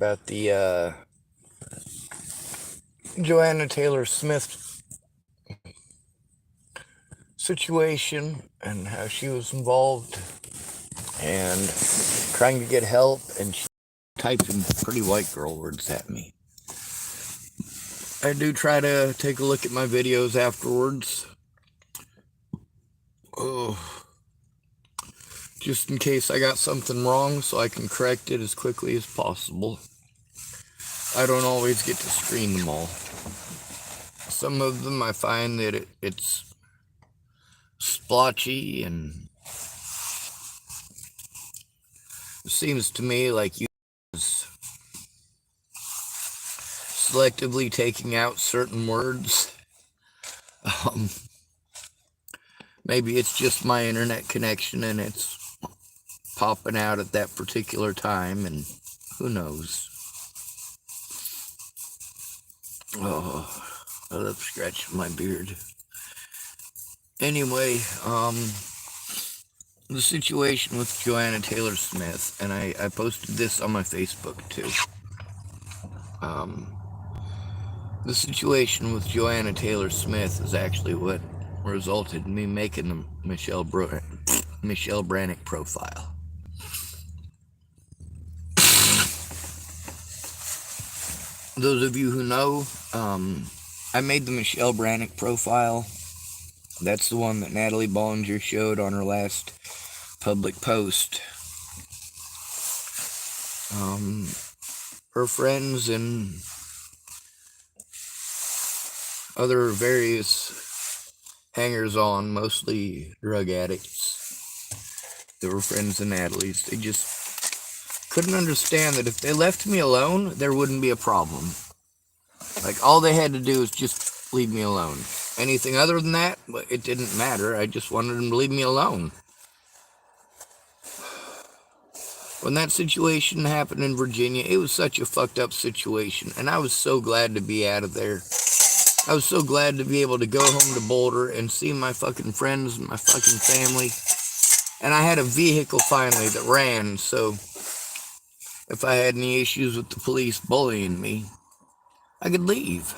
about the Joanna Taylor Smith situation and how she was involved and trying to get help, and she typed some pretty white girl words at me. I do try to take a look at my videos afterwards. Just in case I got something wrong so I can correct it as quickly as possible. I don't always get to screen them all. Some of them I find that it's splotchy, and it seems to me like you selectively taking out certain words. Maybe it's just my internet connection and it's popping out at that particular time, and who knows. I love scratching my beard. Anyway, the situation with Joanna Taylor Smith, and I posted this on my Facebook too. The situation with Joanna Taylor Smith is actually what resulted in me making the Michelle Brannoch profile. Those of you who know, I made the Michelle Brannoch profile. That's the one that Natalie Bollinger showed on her last public post. Her friends and other various hangers-on, mostly drug addicts that were friends of Natalie's, they just couldn't understand that if they left me alone, there wouldn't be a problem. Like, all they had to do was just leave me alone. Anything other than that, it didn't matter. I just wanted them to leave me alone. When that situation happened in Virginia, it was such a fucked up situation, and I was so glad to be out of there. I was so glad to be able to go home to Boulder and see my fucking friends and my fucking family. And I had a vehicle finally that ran, so if I had any issues with the police bullying me, I could leave.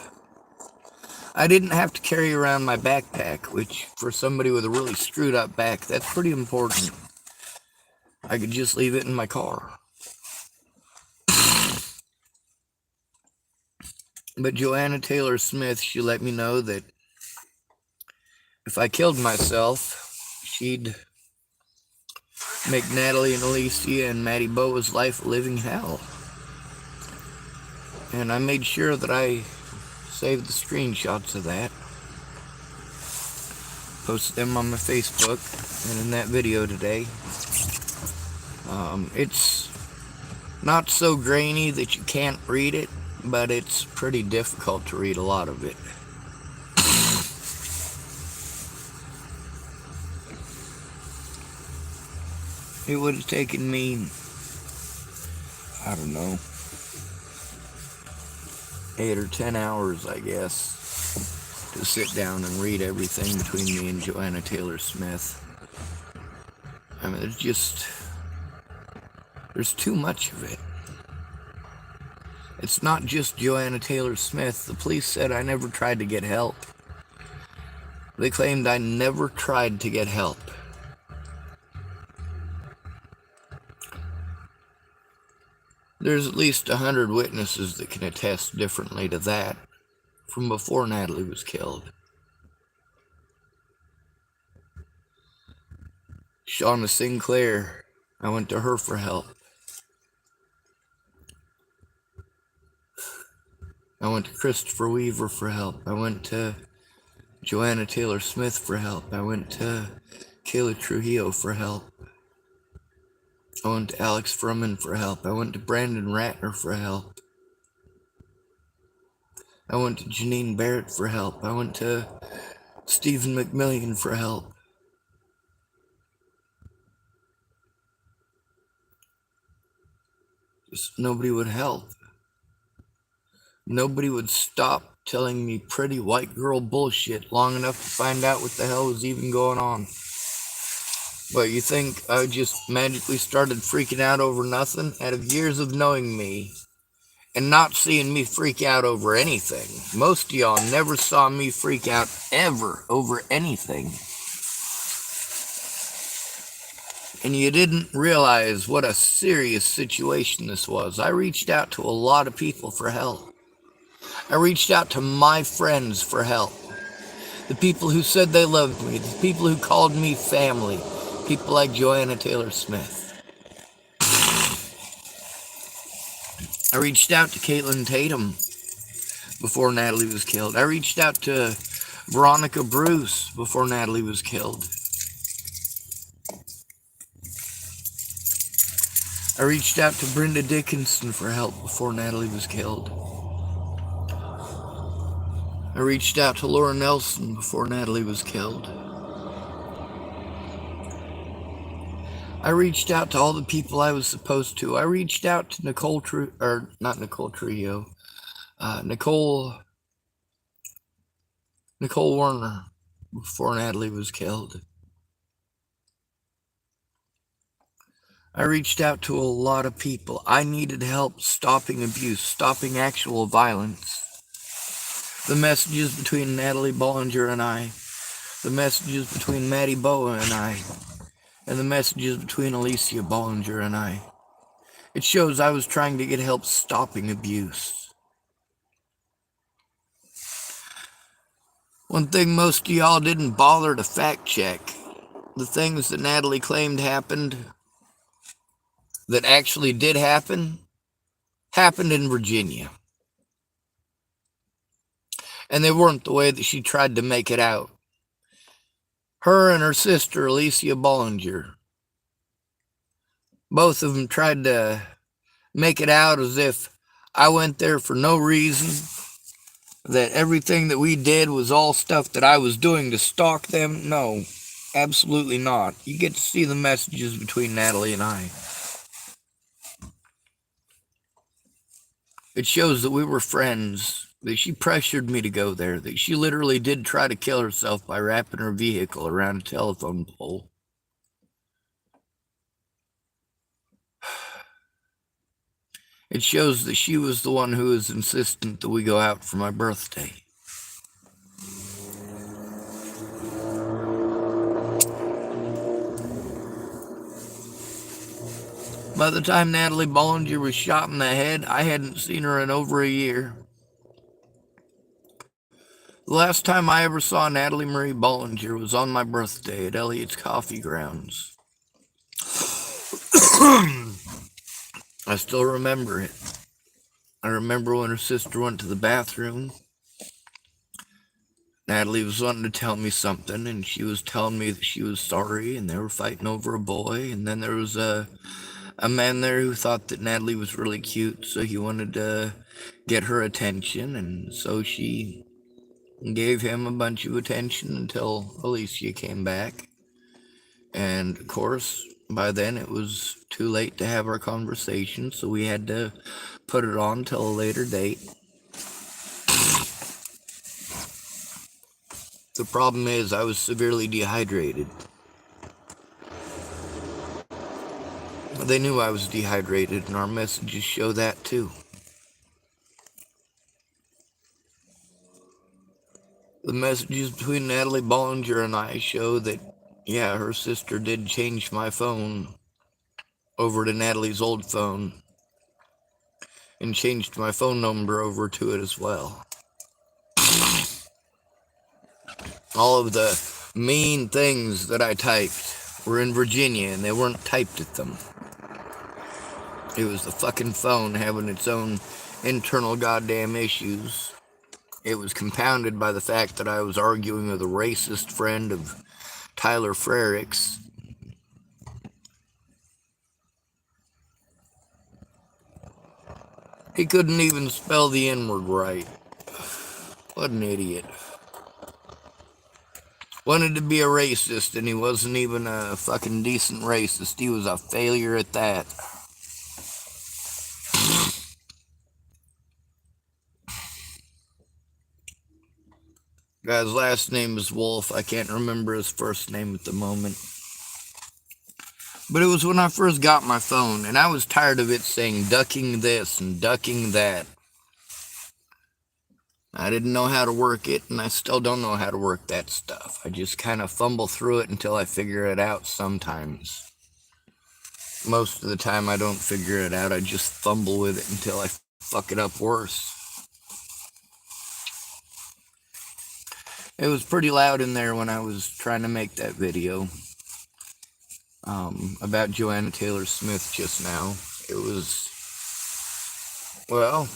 I didn't have to carry around my backpack, which for somebody with a really screwed up back, that's pretty important. I could just leave it in my car. But Joanna Taylor Smith, she let me know that if I killed myself, she'd make Natalie and Alicia and Maddie Boa's life a living hell. And I made sure that I saved the screenshots of that, posted them on my Facebook and in that video today. It's not so grainy that you can't read it, but it's pretty difficult to read a lot of it. It would have taken me, I don't know, 8 or 10 hours, I guess, to sit down and read everything between me and Joanna Taylor Smith. I mean, there's too much of it. It's not just Joanna Taylor Smith. The police said I never tried to get help. They claimed I never tried to get help. There's at least 100 witnesses that can attest differently to that from before Natalie was killed. Shauna Sinclair, I went to her for help. I went to Christopher Weaver for help. I went to Joanna Taylor Smith for help. I went to Kayla Trujillo for help. I went to Alex Furman for help. I went to Brandon Ratner for help. I went to Janine Barrett for help. I went to Stephen McMillian for help. Just nobody would help. Nobody would stop telling me pretty white girl bullshit long enough to find out what the hell was even going on. But you think I just magically started freaking out over nothing? Out of years of knowing me, and not seeing me freak out over anything. Most of y'all never saw me freak out ever over anything. And you didn't realize what a serious situation this was. I reached out to a lot of people for help. I reached out to my friends for help. The people who said they loved me, the people who called me family, people like Joanna Taylor Smith. I reached out to Caitlin Tatum before Natalie was killed. I reached out to Veronica Bruce before Natalie was killed. I reached out to Brenda Dickinson for help before Natalie was killed. I reached out to Laura Nelson before Natalie was killed. I reached out to all the people I was supposed to. I reached out to Nicole Warner before Natalie was killed. I reached out to a lot of people. I needed help stopping abuse, stopping actual violence. The messages between Natalie Bollinger and I, the messages between Maddie Boa and I, and the messages between Alicia Bollinger and I. It shows I was trying to get help stopping abuse. One thing most of y'all didn't bother to fact check, the things that Natalie claimed happened, that actually did happen, happened in Virginia. And they weren't the way that she tried to make it out. Her and her sister, Alicia Bollinger, both of them tried to make it out as if I went there for no reason, that everything that we did was all stuff that I was doing to stalk them. No, absolutely not. You get to see the messages between Natalie and I. It shows that we were friends, that she pressured me to go there, that she literally did try to kill herself by wrapping her vehicle around a telephone pole. It shows that she was the one who was insistent that we go out for my birthday. By the time Natalie Bollinger was shot in the head, I hadn't seen her in over a year. The last time I ever saw Natalie Marie Bollinger was on my birthday at Elliot's Coffee Grounds. I still remember it. I remember when her sister went to the bathroom. Natalie was wanting to tell me something, and she was telling me that she was sorry, and they were fighting over a boy, and then there was a man there who thought that Natalie was really cute, so he wanted to get her attention, and so she gave him a bunch of attention until Alicia came back. And of course, by then it was too late to have our conversation, so we had to put it on till a later date. The problem is I was severely dehydrated. They knew I was dehydrated, and our messages show that too. The messages between Natalie Bollinger and I show that, yeah, her sister did change my phone over to Natalie's old phone and changed my phone number over to it as well. All of the mean things that I typed were in Virginia, and they weren't typed at them. It was the fucking phone having its own internal goddamn issues. It was compounded by the fact that I was arguing with a racist friend of Tyler Frerich's. He couldn't even spell the N-word right. What an idiot. Wanted to be a racist, and he wasn't even a fucking decent racist. He was a failure at that. Guy's last name is Wolf. I can't remember his first name at the moment. But it was when I first got my phone, and I was tired of it saying ducking this and ducking that. I didn't know how to work it, and I still don't know how to work that stuff. I just kind of fumble through it until I figure it out sometimes. Most of the time I don't figure it out, I just fumble with it until I fuck it up worse. It was pretty loud in there when I was trying to make that video about Joanna Taylor Smith just now. It was, well,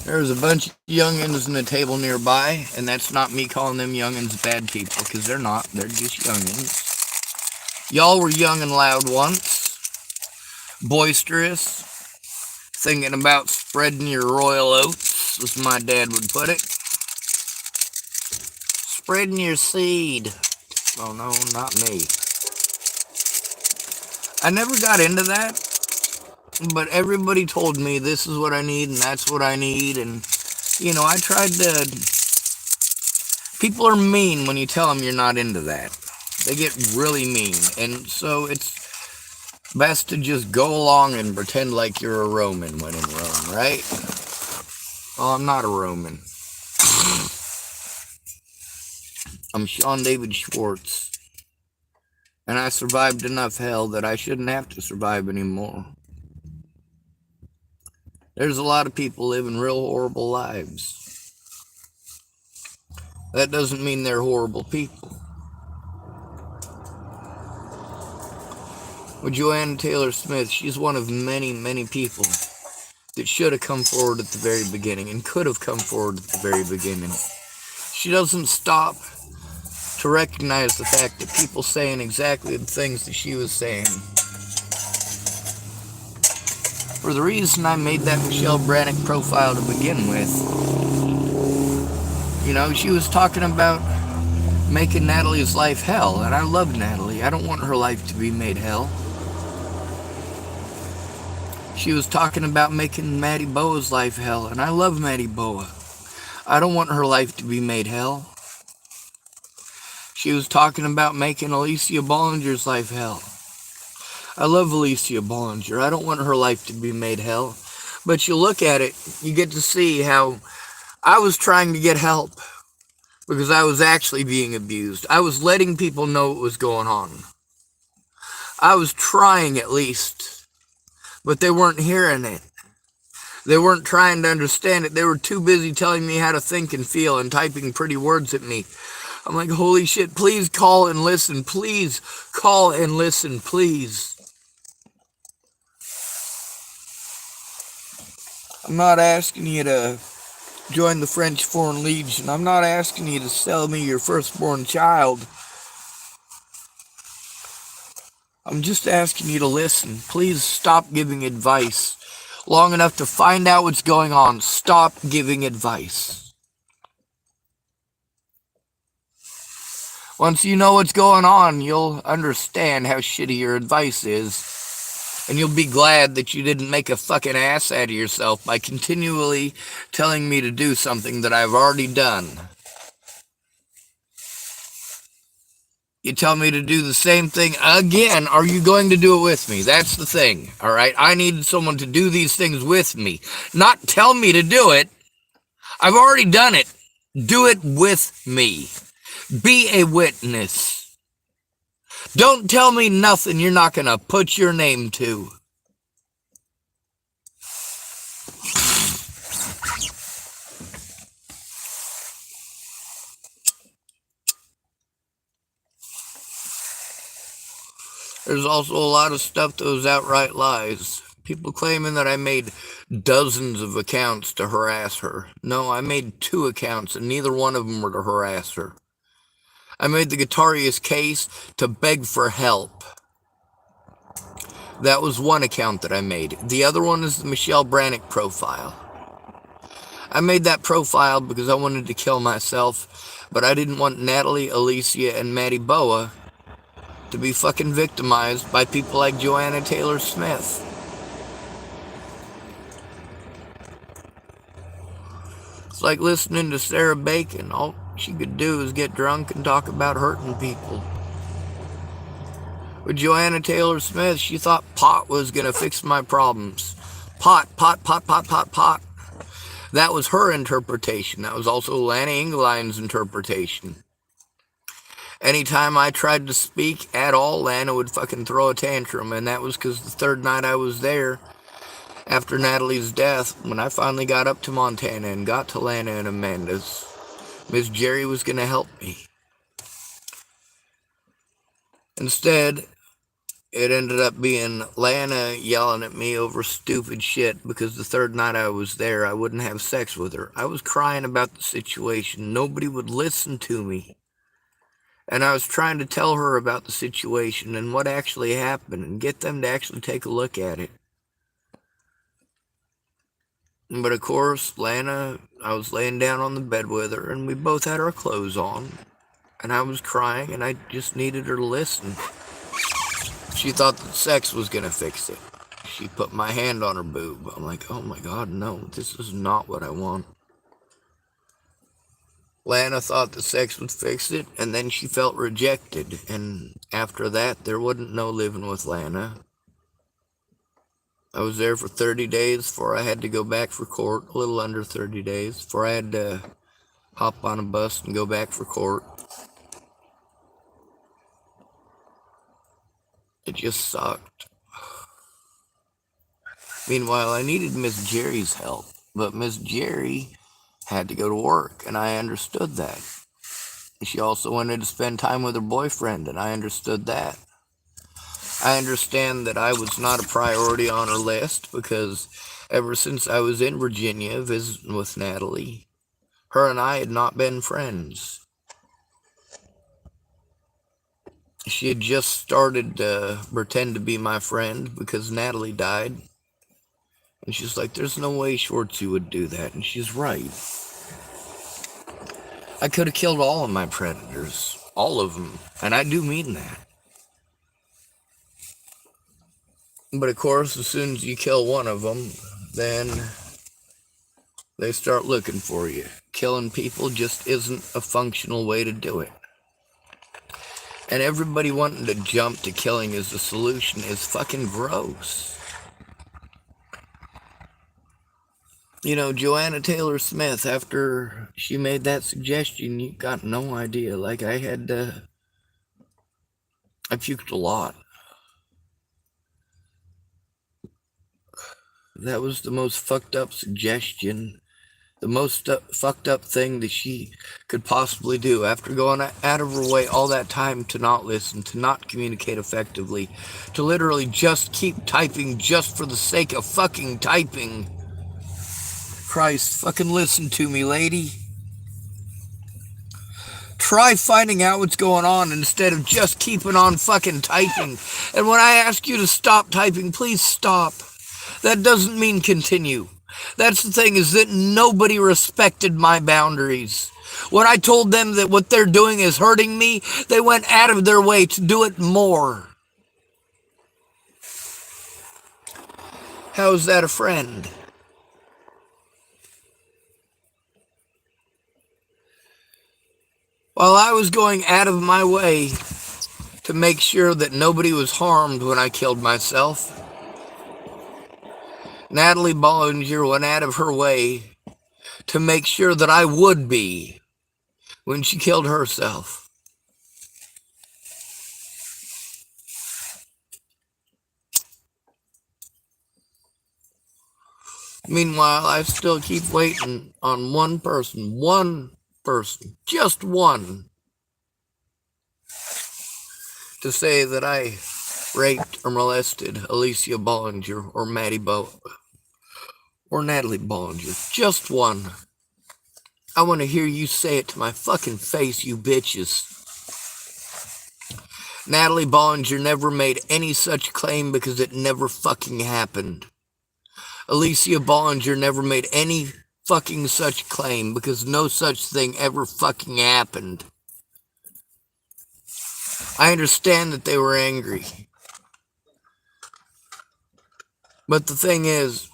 there was a bunch of youngins in the table nearby, and that's not me calling them youngins bad people, because they're not. They're just youngins. Y'all were young and loud once, boisterous, thinking about spreading your royal oats, as my dad would put it. Spreading your seed. Oh no, not me. I never got into that, but everybody told me this is what I need and that's what I need, and you know, I tried to. People are mean when you tell them you're not into that. They get really mean, and so it's best to just go along and pretend like you're a Roman when in Rome, right? Well, I'm not a Roman. I'm Sean David Schwartz, and I survived enough hell that I shouldn't have to survive anymore. There's a lot of people living real horrible lives. That doesn't mean they're horrible people. Well, Joanna Taylor Smith, she's one of many, many people that should have come forward at the very beginning and could have come forward at the very beginning. She doesn't stop to recognize the fact that people saying exactly the things that she was saying. For the reason I made that Michelle Brannoch profile to begin with, you know, she was talking about making Natalie's life hell, and I love Natalie. I don't want her life to be made hell. She was talking about making Maddie Boa's life hell, and I love Maddie Boa. I don't want her life to be made hell. She was talking about making Alicia Bollinger's life hell. I love Alicia Bollinger. I don't want her life to be made hell. But you look at it, you get to see how I was trying to get help because I was actually being abused. I was letting people know what was going on. I was trying at least, but they weren't hearing it. They weren't trying to understand it. They were too busy telling me how to think and feel and typing pretty words at me. I'm like, holy shit, please call and listen. Please call and listen, please. I'm not asking you to join the French Foreign Legion. I'm not asking you to sell me your firstborn child. I'm just asking you to listen. Please stop giving advice. Long enough to find out what's going on. Stop giving advice. Once you know what's going on, you'll understand how shitty your advice is. And you'll be glad that you didn't make a fucking ass out of yourself by continually telling me to do something that I've already done. You tell me to do the same thing again. Are you going to do it with me? That's the thing, all right? I need someone to do these things with me. Not tell me to do it. I've already done it. Do it with me. Be a witness. Don't tell me nothing you're not going to put your name to. There's also a lot of stuff that was outright lies. People claiming that I made dozens of accounts to harass her. No, I made 2 accounts, and neither one of them were to harass her. I made the Guitarius case to beg for help. That was one account that I made. The other one is the Michelle Brannoch profile. I made that profile because I wanted to kill myself, but I didn't want Natalie, Alicia, and Maddie Boa to be fucking victimized by people like Joanna Taylor Smith. It's like listening to Sarah Bacon. All she could do is get drunk and talk about hurting people. With Joanna Taylor Smith, she thought pot was going to fix my problems. Pot, pot, pot, pot, pot, pot. That was her interpretation. That was also Lana Engelein's interpretation. Anytime I tried to speak at all, Lana would fucking throw a tantrum, and that was because the third night I was there, after Natalie's death, when I finally got up to Montana and got to Lana and Amanda's, Miss Jerry was going to help me. Instead, it ended up being Lana yelling at me over stupid shit because the third night I was there, I wouldn't have sex with her. I was crying about the situation. Nobody would listen to me. And I was trying to tell her about the situation and what actually happened and get them to actually take a look at it. But of course, Lana, I was laying down on the bed with her and we both had our clothes on. And I was crying and I just needed her to listen. She thought that sex was going to fix it. She put my hand on her boob. I'm like, oh my God, no, this is not what I want. Lana thought that sex would fix it, and then she felt rejected. And after that, there wasn't no living with Lana. I was there for 30 days before I had to go back for court, a little under 30 days, before I had to hop on a bus and go back for court. It just sucked. Meanwhile, I needed Miss Jerry's help, but Miss Jerry had to go to work, and I understood that. She also wanted to spend time with her boyfriend, and I understood that. I understand that I was not a priority on her list because ever since I was in Virginia visiting with Natalie, her and I had not been friends. She had just started to pretend to be my friend because Natalie died. And she's like, there's no way Schwartzy would do that. And she's right. I could have killed all of my predators. All of them. And I do mean that. But of course, as soon as you kill one of them, then they start looking for you. Killing people just isn't a functional way to do it. And everybody wanting to jump to killing as the solution is fucking gross. You know, Joanna Taylor Smith, after she made that suggestion, you got no idea. Like, I puked a lot. That was the most fucked up suggestion, the most fucked up thing that she could possibly do after going out of her way all that time to not listen, to not communicate effectively, to literally just keep typing just for the sake of fucking typing. Christ, fucking listen to me, lady. Try finding out what's going on instead of just keeping on fucking typing. And when I ask you to stop typing, please stop. That doesn't mean continue. That's the thing, is that nobody respected my boundaries. When I told them that what they're doing is hurting me, they went out of their way to do it more. How is that a friend? While I was going out of my way to make sure that nobody was harmed when I killed myself, Natalie Bollinger went out of her way to make sure that I would be when she killed herself. Meanwhile, I still keep waiting on one person, just one, to say that I raped or molested Alicia Bollinger or or Natalie Bollinger. Just one. I want to hear you say it to my fucking face, you bitches. Natalie Bollinger never made any such claim because it never fucking happened. Alicia Bollinger never made any fucking such claim because no such thing ever fucking happened. I understand that they were angry. But the thing is,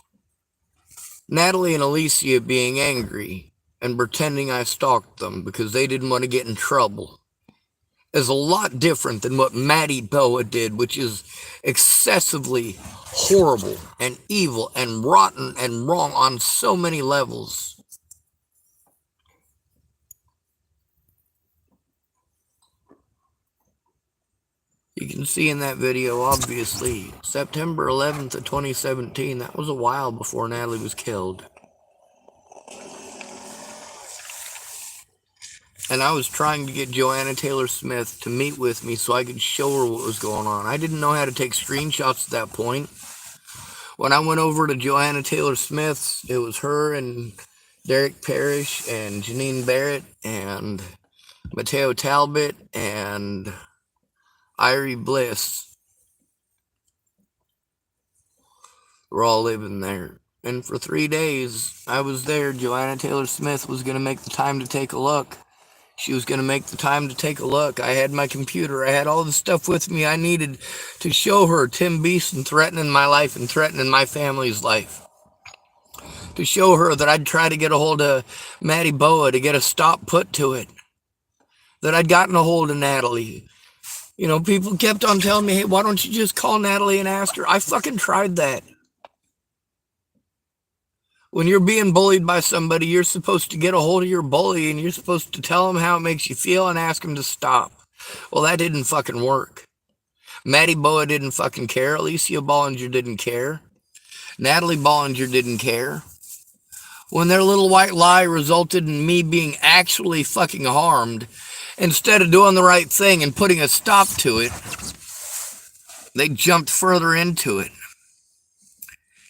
Natalie and Alicia being angry and pretending I stalked them because they didn't want to get in trouble is a lot different than what Maddie Boa did, which is excessively horrible and evil and rotten and wrong on so many levels. You can see in that video, obviously, September 11th of 2017, that was a while before Natalie was killed. And I was trying to get Joanna Taylor Smith to meet with me so I could show her what was going on. I didn't know how to take screenshots at that point. When I went over to Joanna Taylor Smith's, it was her and Derek Parrish and Janine Barrett and Mateo Talbot and Irie Bliss. We're all living there. And for 3 days, I was there. Joanna Taylor Smith was going to make the time to take a look. She was going to make the time to take a look. I had my computer. I had all the stuff with me I needed to show her Tim Beeson threatening my life and threatening my family's life. To show her that I'd try to get a hold of Maddie Boa to get a stop put to it. That I'd gotten a hold of Natalie. You know, people kept on telling me, hey, why don't you just call Natalie and ask her? I fucking tried that. When you're being bullied by somebody, you're supposed to get a hold of your bully and you're supposed to tell them how it makes you feel and ask them to stop. Well, that didn't fucking work. Maddie Boa didn't fucking care. Alicia Bollinger didn't care. Natalie Bollinger didn't care. When their little white lie resulted in me being actually fucking harmed, instead of doing the right thing and putting a stop to it, they jumped further into it.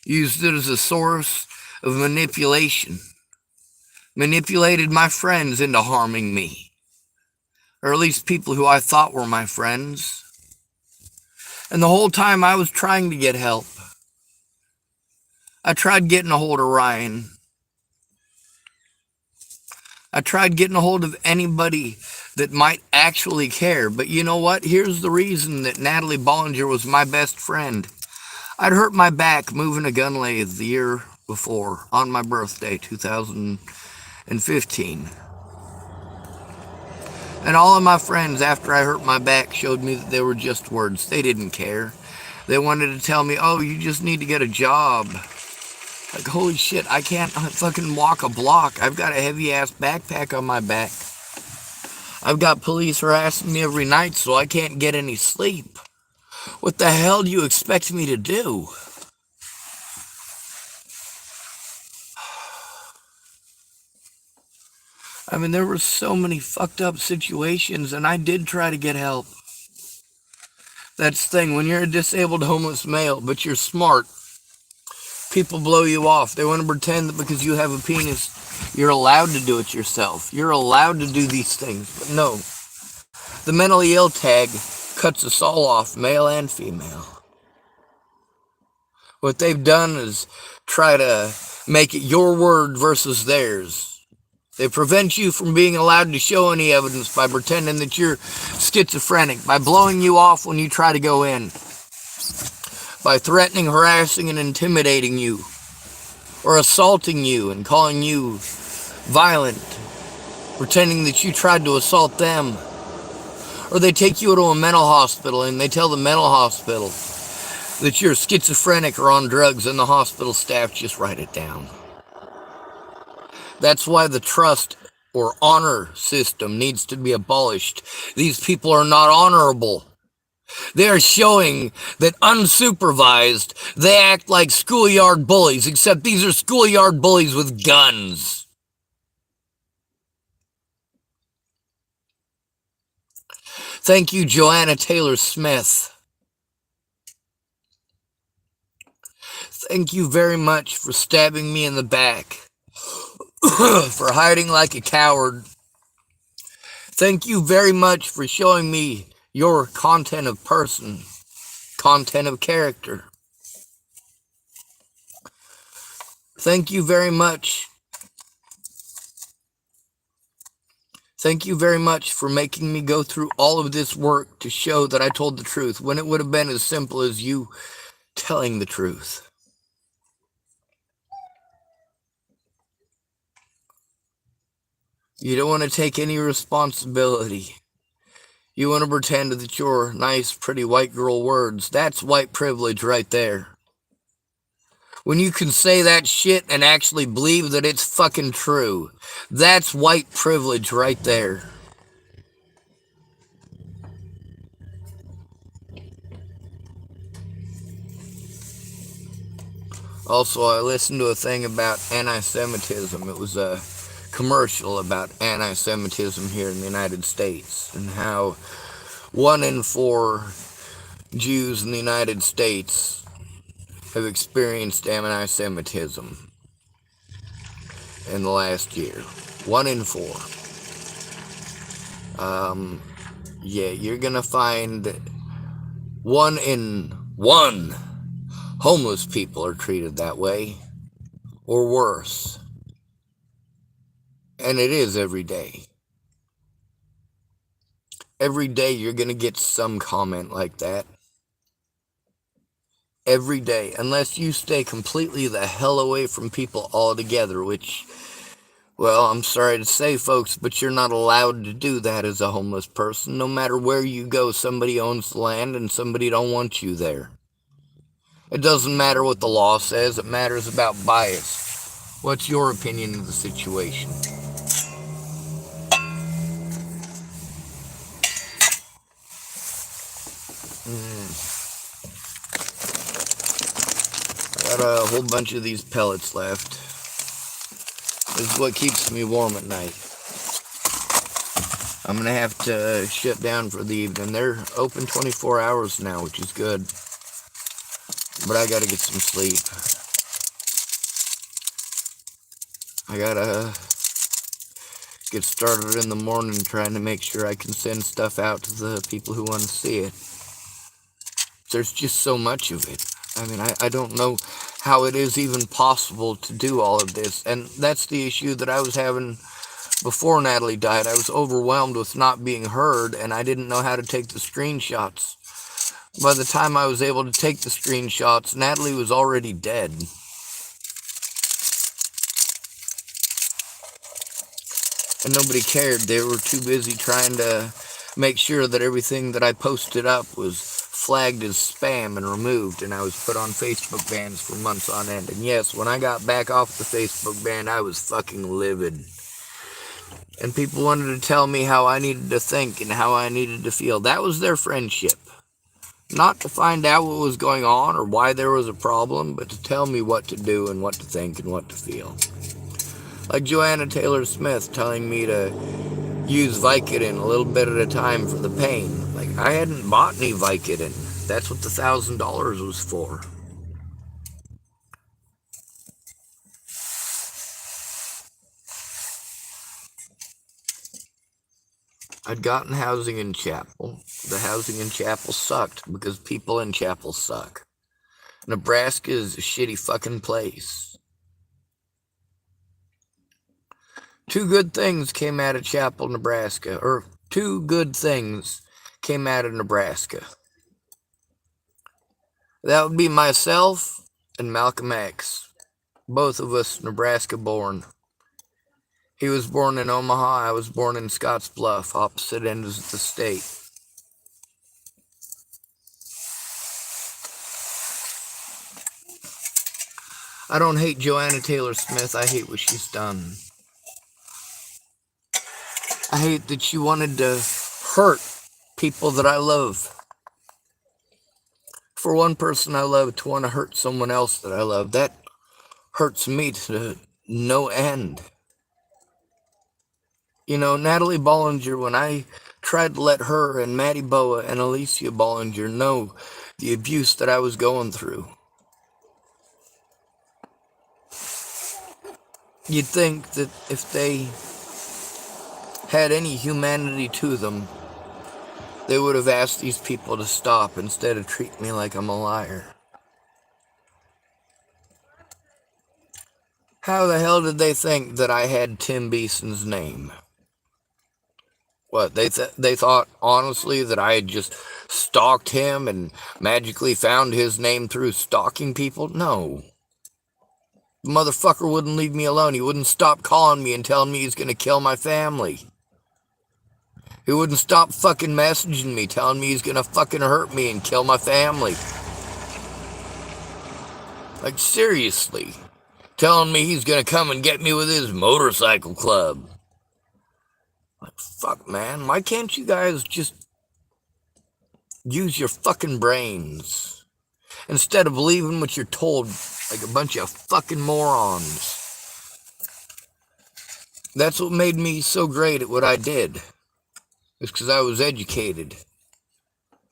Used it as a source of manipulation. Manipulated my friends into harming me. Or at least people who I thought were my friends. And the whole time I was trying to get help. I tried getting a hold of Ryan. I tried getting a hold of anybody that might actually care. But you know what? Here's the reason that Natalie Bollinger was my best friend. I'd hurt my back moving a gun lathe the year before, on my birthday, 2015. And all of my friends, after I hurt my back, showed me that they were just words. They didn't care. They wanted to tell me, oh, you just need to get a job. Like, holy shit, I can't fucking walk a block. I've got a heavy-ass backpack on my back. I've got police harassing me every night, so I can't get any sleep. What the hell do you expect me to do? I mean, there were so many fucked up situations, and I did try to get help. That's the thing, when you're a disabled homeless male, but you're smart, people blow you off. They want to pretend that because you have a penis, you're allowed to do it yourself. You're allowed to do these things, but no. The mentally ill tag cuts us all off, male and female. What they've done is try to make it your word versus theirs. They prevent you from being allowed to show any evidence by pretending that you're schizophrenic, by blowing you off when you try to go in, by threatening, harassing, and intimidating you, or assaulting you and calling you violent, pretending that you tried to assault them. Or they take you to a mental hospital and they tell the mental hospital that you're schizophrenic or on drugs, and the hospital staff just write it down. That's why the trust or honor system needs to be abolished. These people are not honorable. They are showing that unsupervised, they act like schoolyard bullies, except these are schoolyard bullies with guns. Thank you, Joanna Taylor Smith. Thank you very much for stabbing me in the back. For hiding like a coward. Thank you very much for showing me your content of person, content of character. Thank you very much. Thank you very much for making me go through all of this work to show that I told the truth, when it would have been as simple as you telling the truth. You don't want to take any responsibility. You want to pretend that you're nice, pretty white girl words. That's white privilege right there. When you can say that shit and actually believe that it's fucking true, that's white privilege right there. Also, I listened to a thing about anti-Semitism. It was a commercial about anti-Semitism here in the United States and how 1 in 4 Jews in the United States have experienced anti-Semitism in the last year. 1 in 4. Yeah, you're gonna find 1 in 1 homeless people are treated that way, or worse. And it is every day. Every day you're gonna get some comment like that. Every day, unless you stay completely the hell away from people altogether, which, well, I'm sorry to say, folks, but you're not allowed to do that as a homeless person. No matter where you go, somebody owns the land and somebody don't want you there. It doesn't matter what the law says, it matters about bias. What's your opinion of the situation? I got a whole bunch of these pellets left. This is what keeps me warm at night. I'm gonna have to shut down for the evening. They're open 24 hours now, which is good. But I gotta get some sleep. I gotta get started in the morning trying to make sure I can send stuff out to the people who want to see it. There's just so much of it. I mean, I don't know how it is even possible to do all of this. And that's the issue that I was having before Natalie died. I was overwhelmed with not being heard, and I didn't know how to take the screenshots. By the time I was able to take the screenshots, Natalie was already dead. And nobody cared. They were too busy trying to make sure that everything that I posted up was flagged as spam and removed, and I was put on Facebook bans for months on end. And yes, when I got back off the Facebook ban, I was fucking livid. And people wanted to tell me how I needed to think and how I needed to feel. That was their friendship. Not to find out what was going on or why there was a problem, but to tell me what to do and what to think and what to feel. Like Joanna Taylor Smith telling me to use Vicodin a little bit at a time for the pain. Like, I hadn't bought any Vicodin. That's what the $1,000 was for. I'd gotten housing in Chapel. The housing in Chapel sucked because people in Chapel suck. Nebraska is a shitty fucking place. 2 good things came out of Chapel, Nebraska. Or 2 good things came out of Nebraska. That would be myself and Malcolm X. Both of us Nebraska born. He was born in Omaha, I was born in Scottsbluff, opposite ends of the state. I don't hate Joanna Taylor Smith, I hate what she's done. I hate that she wanted to hurt people that I love. For one person I love to want to hurt someone else that I love, that hurts me to no end. You know, Natalie Bollinger, when I tried to let her and Maddie Boa and Alicia Bollinger know the abuse that I was going through, you'd think that if they had any humanity to them, they would have asked these people to stop instead of treat me like I'm a liar. How the hell did they think that I had Tim Beeson's name? What, they thought, honestly, that I had just stalked him and magically found his name through stalking people? No. The motherfucker wouldn't leave me alone. He wouldn't stop calling me and telling me he's going to kill my family. He wouldn't stop fucking messaging me, telling me he's gonna fucking hurt me and kill my family. Like, seriously. Telling me he's gonna come and get me with his motorcycle club. Like, fuck, man. Why can't you guys just use your fucking brains instead of believing what you're told like a bunch of fucking morons? That's what made me so great at what I did. It's because I was educated.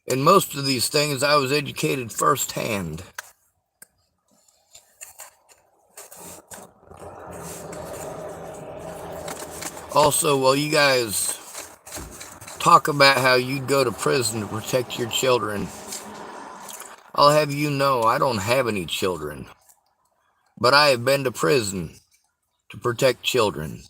In most of these things, I was educated firsthand. Also, while you guys talk about how you'd go to prison to protect your children, I'll have you know I don't have any children. But I have been to prison to protect children.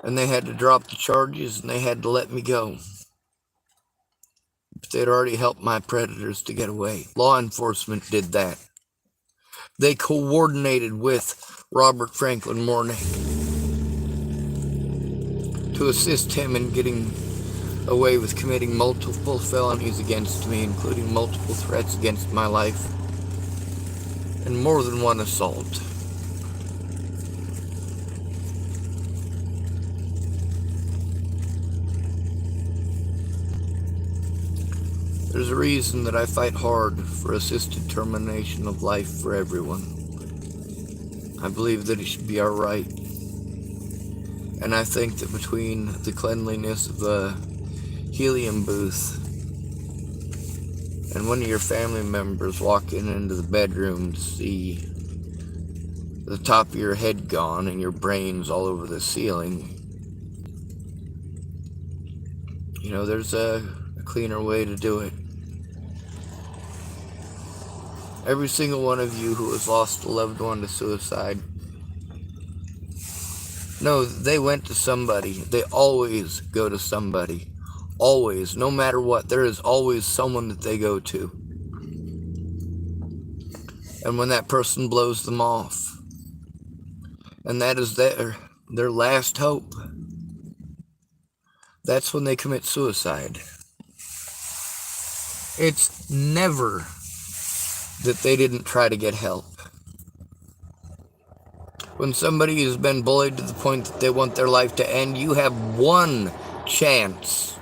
And they had to drop the charges and they had to let me go. But they'd already helped my predators to get away. Law enforcement did that. They coordinated with Robert Franklin Mornick to assist him in getting away with committing multiple felonies against me, including multiple threats against my life and more than one assault. There's a reason that I fight hard for assisted termination of life for everyone. I believe that it should be our right. And I think that between the cleanliness of a helium booth and one of your family members walking into the bedroom to see the top of your head gone and your brains all over the ceiling, you know, there's a cleaner way to do it. Every single one of you who has lost a loved one to suicide, no, they went to somebody. They always go to somebody. Always. No matter what, there is always someone that they go to. And when that person blows them off, and that is their last hope, that's when they commit suicide. It's never that they didn't try to get help. When somebody has been bullied to the point that they want their life to end, you have one chance.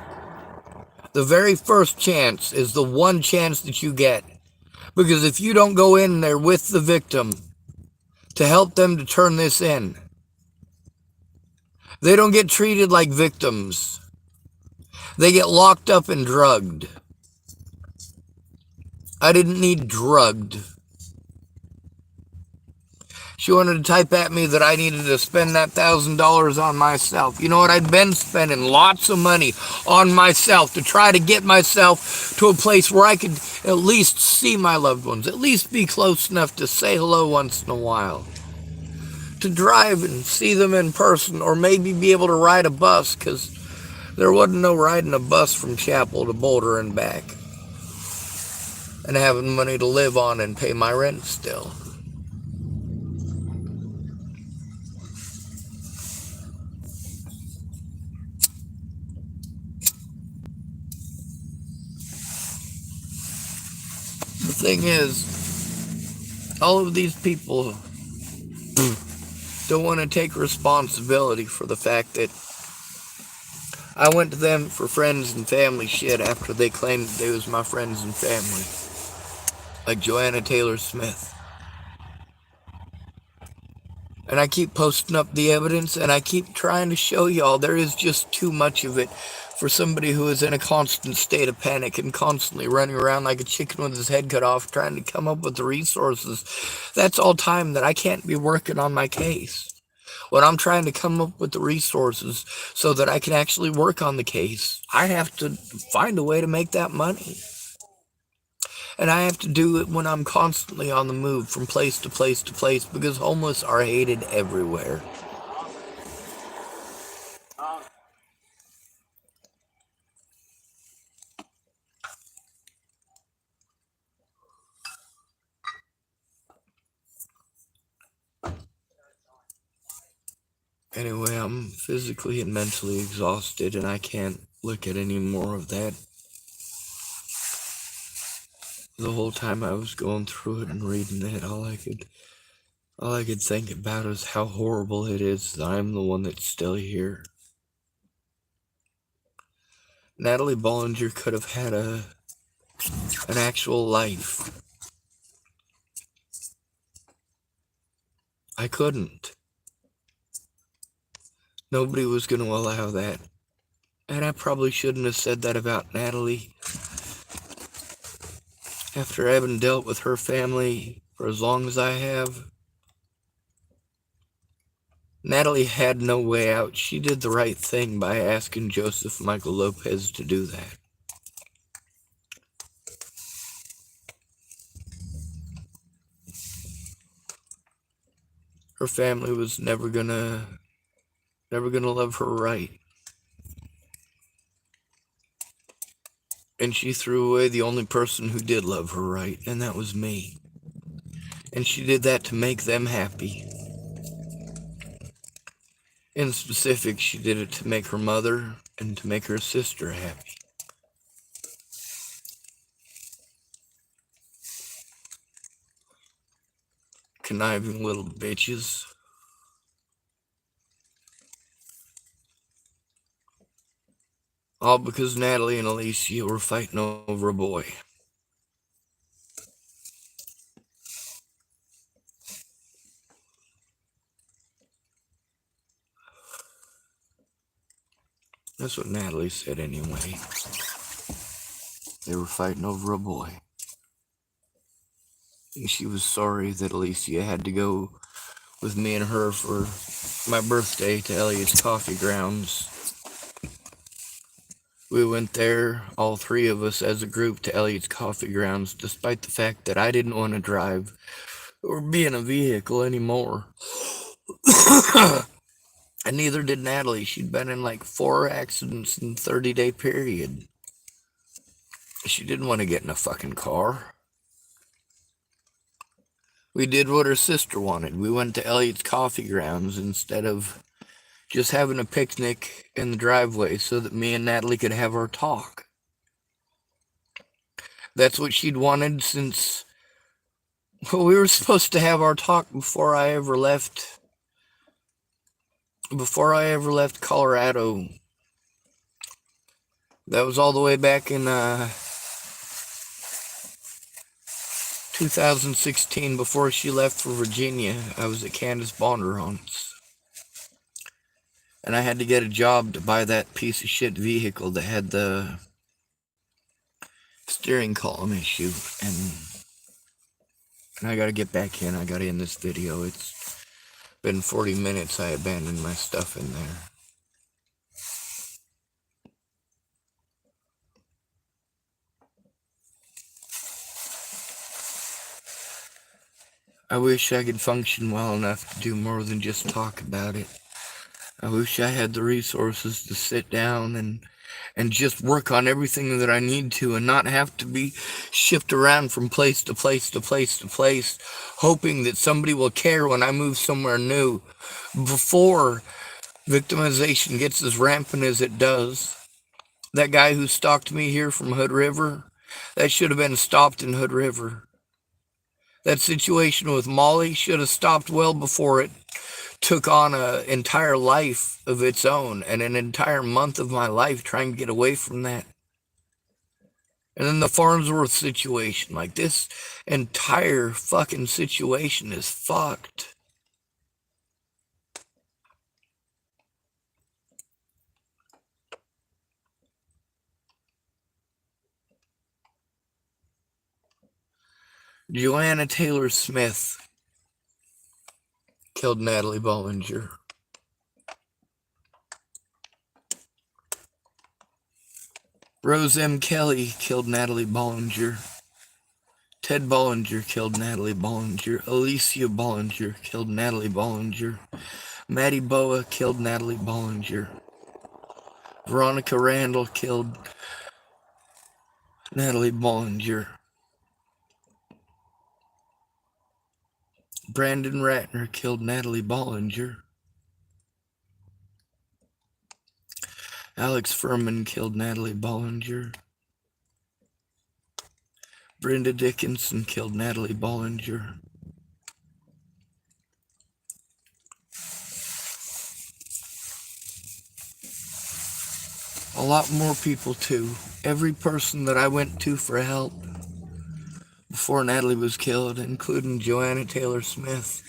The very first chance is the one chance that you get. Because if you don't go in there with the victim to help them to turn this in, they don't get treated like victims. They get locked up and drugged. I didn't need drugged. She wanted to type at me that I needed to spend that $1,000 on myself. You know what? I'd been spending lots of money on myself to try to get myself to a place where I could at least see my loved ones, at least be close enough to say hello once in a while, to drive and see them in person, or maybe be able to ride a bus, because there wasn't no riding a bus from Chapel to Boulder and back, and having money to live on and pay my rent still. The thing is, all of these people don't want to take responsibility for the fact that I went to them for friends and family shit after they claimed that they was my friends and family. Like Joanna Taylor Smith. And I keep posting up the evidence, and I keep trying to show y'all there is just too much of it for somebody who is in a constant state of panic and constantly running around like a chicken with his head cut off trying to come up with the resources. That's all time that I can't be working on my case. When I'm trying to come up with the resources so that I can actually work on the case, I have to find a way to make that money. And I have to do it when I'm constantly on the move from place to place to place, because homeless are hated everywhere. Anyway, I'm physically and mentally exhausted, and I can't look at any more of that. The whole time I was going through it and reading it, all I could think about is how horrible it is that I'm the one that's still here. Natalie Bollinger could have had an actual life. I couldn't. Nobody was going to allow that. And I probably shouldn't have said that about Natalie. After having dealt with her family for as long as I have, Natalie had no way out. She did the right thing by asking Joseph Michael Lopez to do that. Her family was never gonna love her right. And she threw away the only person who did love her right, and that was me. And she did that to make them happy. In specific, she did it to make her mother and to make her sister happy. Conniving little bitches. All because Natalie and Alicia were fighting over a boy. That's what Natalie said anyway. They were fighting over a boy. And she was sorry that Alicia had to go with me and her for my birthday to Elliot's Coffee Grounds. We went there, all three of us as a group, to Elliot's Coffee Grounds, despite the fact that I didn't want to drive or be in a vehicle anymore. And neither did Natalie. She'd been in like 4 accidents in a 30-day period. She didn't want to get in a fucking car. We did what her sister wanted. We went to Elliot's Coffee Grounds instead of just having a picnic in the driveway so that me and Natalie could have our talk. That's what she'd wanted since, well, we were supposed to have our talk before I ever left Colorado. That was all the way back in 2016, before she left for Virginia. I was at Candace Bonderon's. And I had to get a job to buy that piece of shit vehicle that had the steering column issue. And I gotta get back in. I gotta end this video. It's been 40 minutes. I abandoned my stuff in there. I wish I could function well enough to do more than just talk about it. I wish I had the resources to sit down and just work on everything that I need to and not have to be shipped around from place to place to place to place, hoping that somebody will care when I move somewhere new before victimization gets as rampant as it does. That guy who stalked me here from Hood River, that should have been stopped in Hood River. That situation with Molly should have stopped well before it took on an entire life of its own and an entire month of my life trying to get away from that. And then the Farnsworth situation, like this entire fucking situation is fucked. Joanna Taylor Smith killed Natalie Bollinger. Rose M. Kelly killed Natalie Bollinger. Ted Bollinger killed Natalie Bollinger. Alicia Bollinger killed Natalie Bollinger. Maddie Boa killed Natalie Bollinger. Veronica Randall killed Natalie Bollinger. Brandon Ratner killed Natalie Bollinger. Alex Furman killed Natalie Bollinger. Brenda Dickinson killed Natalie Bollinger. A lot more people too. Every person that I went to for help before Natalie was killed, including Joanna Taylor Smith.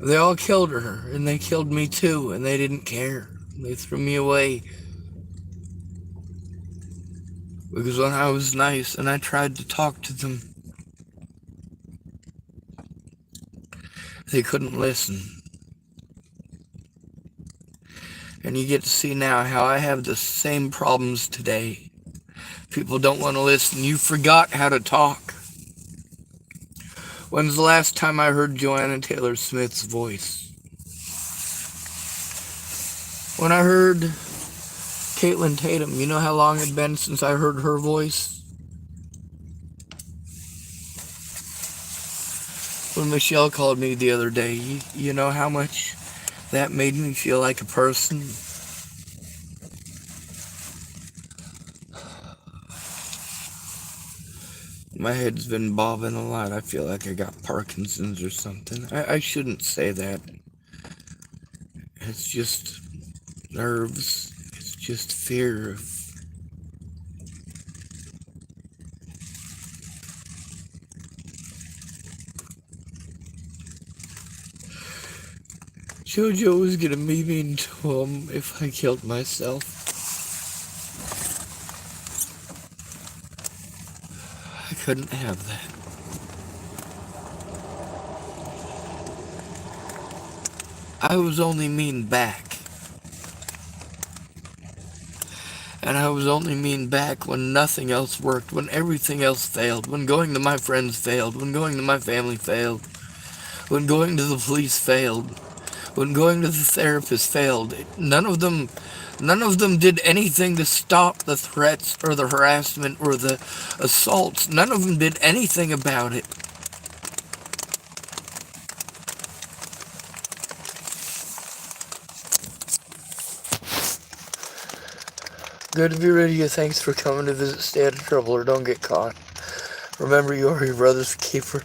They all killed her, and they killed me too, and they didn't care. They threw me away. Because when I was nice and I tried to talk to them, they couldn't listen. And you get to see now how I have the same problems today. People don't want to listen. You forgot how to talk. When's the last time I heard Joanna Taylor Smith's voice? When I heard Caitlin Tatum, you know how long it had been since I heard her voice? When Michelle called me the other day, you know how much that made me feel like a person? My head's been bobbing a lot. I feel like I got Parkinson's or something. I shouldn't say that. It's just nerves. It's just fear of... JoJo was gonna be mean to him if I killed myself. I couldn't have that. I was only mean back. And I was only mean back when nothing else worked, when everything else failed, when going to my friends failed, when going to my family failed, when going to the police failed, when going to the therapist failed. None of them did anything to stop the threats or the harassment or the assaults. None of them did anything about it. Good to be rid of you. Thanks for coming to visit. Stay out of trouble or don't get caught. Remember, you are your brother's keeper.